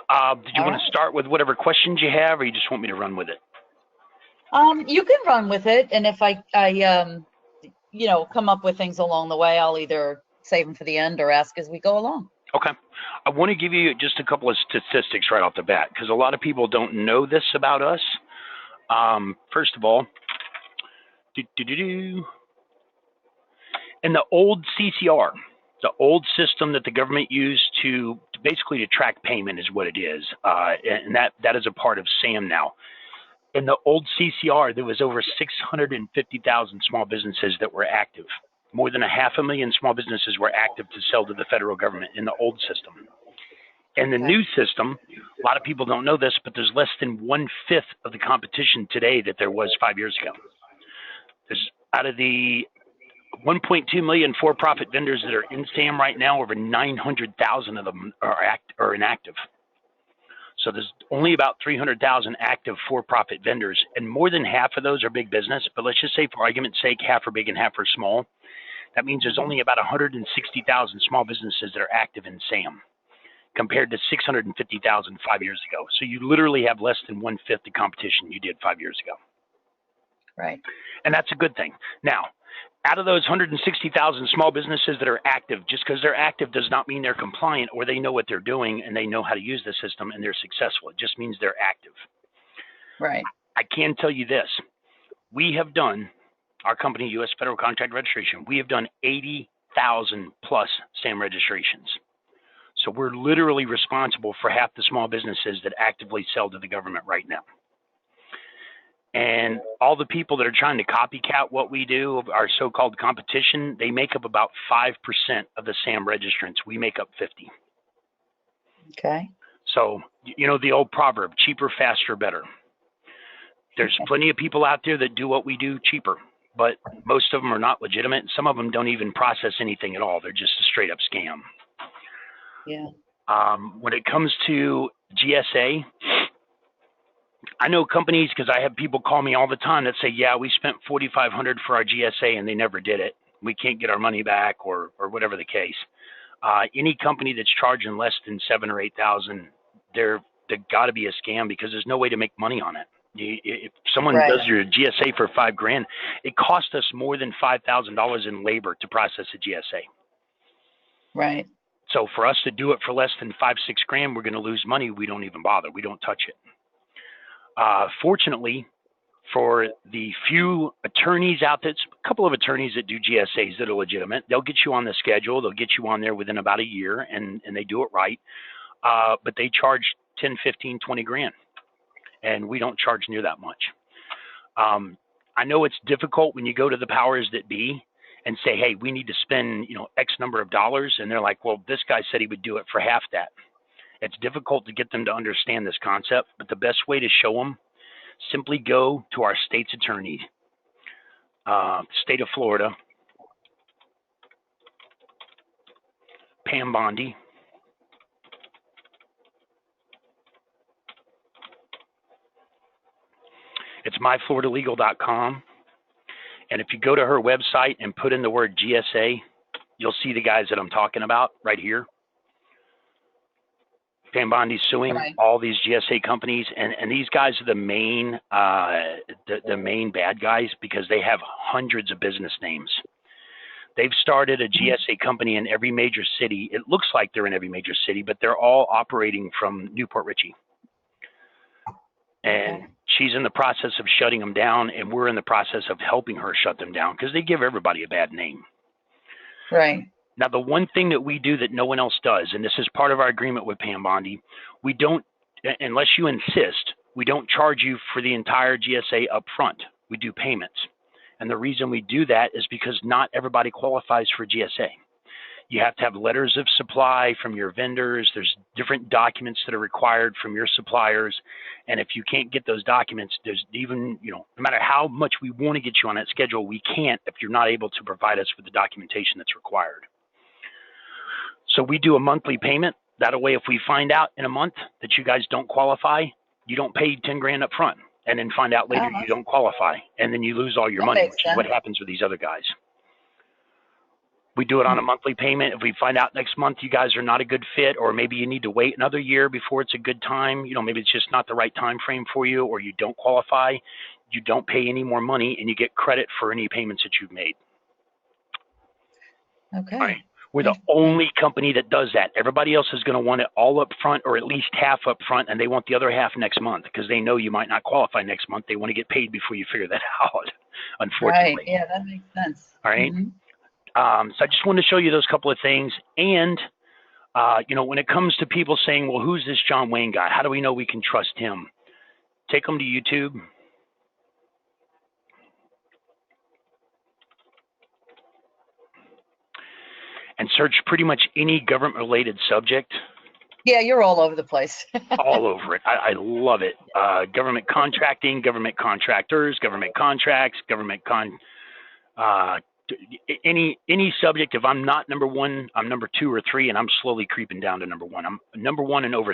Did you want to start with whatever questions you have, or you just want me to run with it? You can run with it, and if I come up with things along the way, I'll either save them for the end or ask as we go along. Okay. I want to give you just a couple of statistics right off the bat, because a lot of people don't know this about us. First of all, in the old CCR, the old system that the government used to basically to track payment is what it is, and that is a part of SAM now. In the old CCR, there was over 650,000 small businesses that were active. More than 500,000 small businesses were active to sell to the federal government in the old system. In the new system, a lot of people don't know this, but there's less than 1/5 of the competition today that there was 5 years ago. There's out of the 1.2 million for-profit vendors that are in SAM right now, over 900,000 of them are inactive. So there's only about 300,000 active for-profit vendors, and more than half of those are big business. But let's just say, for argument's sake, half are big and half are small. That means there's only about 160,000 small businesses that are active in SAM, compared to 650,000 5 years ago. So you literally have less than 1/5 the competition you did 5 years ago. Right. And that's a good thing. Now, out of those 160,000 small businesses that are active, just because they're active does not mean they're compliant or they know what they're doing and they know how to use the system and they're successful. It just means they're active. Right. I can tell you this. We have done, our company, U.S. Federal Contract Registration, we have done 80,000 plus SAM registrations. So we're literally responsible for half the small businesses that actively sell to the government right now. And all the people that are trying to copycat what we do, our so-called competition, they make up about 5% of the SAM registrants. We make up 50. Okay. So, you know, the old proverb, cheaper, faster, better. There's plenty of people out there that do what we do cheaper, but most of them are not legitimate. Some of them don't even process anything at all. They're just a straight up scam. Yeah. When it comes to GSA, I know companies, because I have people call me all the time that say, yeah, we spent $4,500 for our GSA and they never did it. We can't get our money back, or whatever the case. Any company that's charging less than $7,000 or $8,000, they've got to be a scam, because there's no way to make money on it. If someone does your GSA for $5,000, it costs us more than $5,000 in labor to process a GSA. Right. So for us to do it for less than $5,000-6,000, we're going to lose money. We don't even bother. We don't touch it. Fortunately, for the few attorneys out there, a couple of attorneys that do GSAs that are legitimate, they'll get you on the schedule. They'll get you on there within about a year, and they do it right. But they charge 10, 15, 20 grand, and we don't charge near that much. I know it's difficult when you go to the powers that be and say, hey, we need to spend, X number of dollars. And they're like, well, this guy said he would do it for half that. It's difficult to get them to understand this concept, but the best way to show them, simply go to our state's attorney, state of Florida, Pam Bondi. It's myfloridalegal.com. And if you go to her website and put in the word GSA, you'll see the guys that I'm talking about right here. Pam Bondi's suing all these GSA companies, and these guys are the main bad guys, because they have hundreds of business names. They've started a GSA company in every major city. It looks like they're in every major city, but they're all operating from Newport Richey. And she's in the process of shutting them down, and we're in the process of helping her shut them down, because they give everybody a bad name. Right. Now, the one thing that we do that no one else does, and this is part of our agreement with Pam Bondi, we don't, unless you insist, we don't charge you for the entire GSA up front. We do payments. And the reason we do that is because not everybody qualifies for GSA. You have to have letters of supply from your vendors. There's different documents that are required from your suppliers. And if you can't get those documents, there's even, no matter how much we want to get you on that schedule, we can't if you're not able to provide us with the documentation that's required. So we do a monthly payment. That way, if we find out in a month that you guys don't qualify, you don't pay 10 grand up front, and then find out later you don't qualify, and then you lose all your money, which is what happens with these other guys. We do it on a monthly payment. If we find out next month you guys are not a good fit, or maybe you need to wait another year before it's a good time, maybe it's just not the right time frame for you, or you don't qualify, you don't pay any more money and you get credit for any payments that you've made. Okay. All right. We're the only company that does that. Everybody else is going to want it all up front, or at least half up front, and they want the other half next month because they know you might not qualify next month. They want to get paid before you figure that out, unfortunately. Right. Yeah, that makes sense. All right. So I just wanted to show you those couple of things. And, when it comes to people saying, well, who's this John Wayne guy? How do we know we can trust him? Take them to YouTube. And search pretty much any government-related subject. Yeah, you're all over the place. All over it. I love it. Government contracting, government contractors, government contracts, any subject. If I'm not number one, I'm number 2 or 3, and I'm slowly creeping down to number 1. I'm number 1 in over